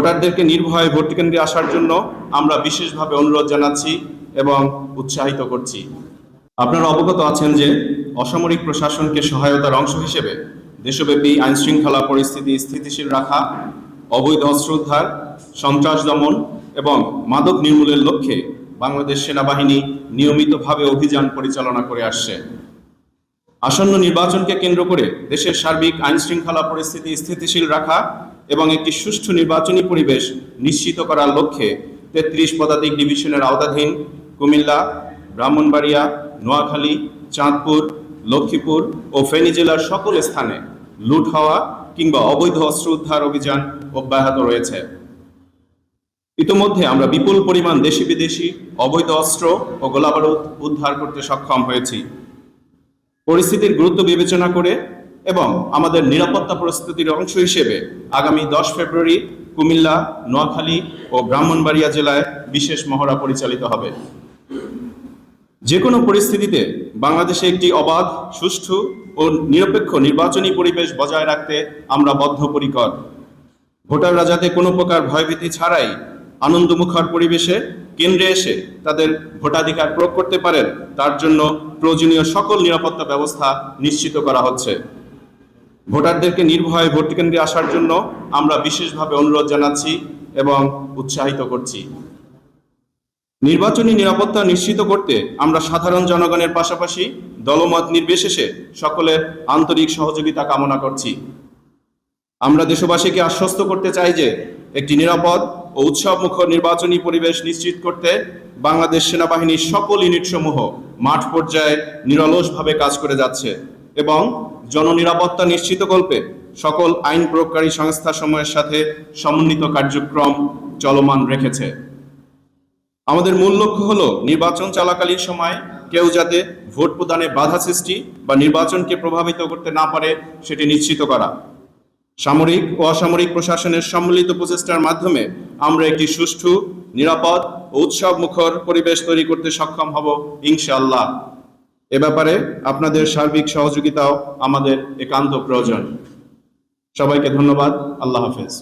ভোটারদেরকে নির্ভয়ে ভোট কেন্দ্রে আসার জন্য আমরা বিশেষভাবে অনুরোধ জানাচ্ছি এবং উৎসাহিত করছি। আপনারা অবগত আছেন যে অসামরিক প্রশাসনকে সহায়তার অংশ হিসেবে দেশব্যাপী আইনশৃঙ্খলা পরিস্থিতি স্থিতিশীল রাখা, অবৈধ অস্ত্র উদ্ধার, সন্ত্রাস দমন এবং মাদক নির্মূলের লক্ষ্যে বাংলাদেশ সেনাবাহিনী নিয়মিতভাবে অভিযান পরিচালনা করে আসছে। আসন্ন নির্বাচনকে কেন্দ্র করে দেশের সার্বিক আইনশৃঙ্খলা পরিস্থিতি স্থিতিশীল রাখা এবং একটি সুষ্ঠু নির্বাচনী পরিবেশ নিশ্চিত করার লক্ষ্যে ৩৩ পদাতিক ডিভিশনের আওতাধীন কুমিল্লা, ব্রাহ্মণবাড়িয়া, নোয়াখালী, চাঁদপুর, লক্ষ্মীপুর ও ফেনী জেলার সকল স্থানে লুট হওয়া কিংবা অবৈধ অস্ত্র উদ্ধার অভিযান অব্যাহত রয়েছে। ইতোমধ্যে আমরা বিপুল পরিমাণ দেশি বিদেশি অবৈধ অস্ত্র ও গোলাবারুদ উদ্ধার করতে সক্ষম হয়েছি। পরিস্থিতির গুরুত্ব বিবেচনা করে এবং আমাদের নিরাপত্তা প্রস্তুতির অংশ হিসেবে আগামী 10 ফেব্রুয়ারি কুমিল্লা, নোয়াখালী ও ব্রাহ্মণবাড়িয়া জেলায় বিশেষ মহড়া পরিচালিত হবে। যে কোনো পরিস্থিতিতে বাংলাদেশে একটি অবাধ, সুষ্ঠু ও নিরপেক্ষ নির্বাচনী পরিবেশ বজায় রাখতে আমরা বদ্ধপরিকর। ভোটাররা যাতে কোনো প্রকার ভয়ভীতি ছাড়াই আনন্দমুখর পরিবেশে কেন্দ্রে এসে তাদের ভোটাধিকার প্রয়োগ করতে পারেন, তার জন্য প্রয়োজনীয় সকল নিরাপত্তা ব্যবস্থা নিশ্চিত করা হচ্ছে। ভোটারদেরকে নির্ভয়ে ভোট কেন্দ্রে আসার জন্য আমরা বিশেষভাবে অনুরোধ জানাচ্ছি এবং উৎসাহিত করছি। নির্বাচনী নিরাপত্তা নিশ্চিত করতে আমরা সাধারণ জনগণের পাশাপাশি দলমত নির্বিশেষে সকলের আন্তরিক সহযোগিতা কামনা করছি। আমরা দেশবাসীকে আশ্বস্ত করতে চাই যে একটি নিরাপদ ও উৎসবমুখর নির্বাচনী পরিবেশ নিশ্চিত করতে বাংলাদেশ সেনাবাহিনীর সকল ইউনিটসমূহ মাঠ পর্যায়ে নিরলসভাবে কাজ করে যাচ্ছে এবং জননিরাপত্তা নিশ্চিতকল্পে সকল আইন প্রয়োগকারী সংস্থাসমূহের সাথে সমন্বিত কার্যক্রম চলমান রেখেছে। আমাদের মূল লক্ষ্য হলো নির্বাচন চলাকালীন সময় কেউ যাতে ভোট প্রদানে বাধা সৃষ্টি বা নির্বাচনকে প্রভাবিত করতে না পারে সেটি নিশ্চিত করা। সামরিক ও অসামরিক প্রশাসনের সম্মিলিত প্রচেষ্টার মাধ্যমে আমরা একটি সুষ্ঠু, নিরাপদ ও উৎসবমুখর পরিবেশ তৈরি করতে সক্ষম হব ইনশাআল্লাহ। এ ব্যাপারে আপনাদের সার্বিক সহযোগিতাও আমাদের একান্ত প্রয়োজন। সবাইকে ধন্যবাদ। আল্লাহ হাফেজ।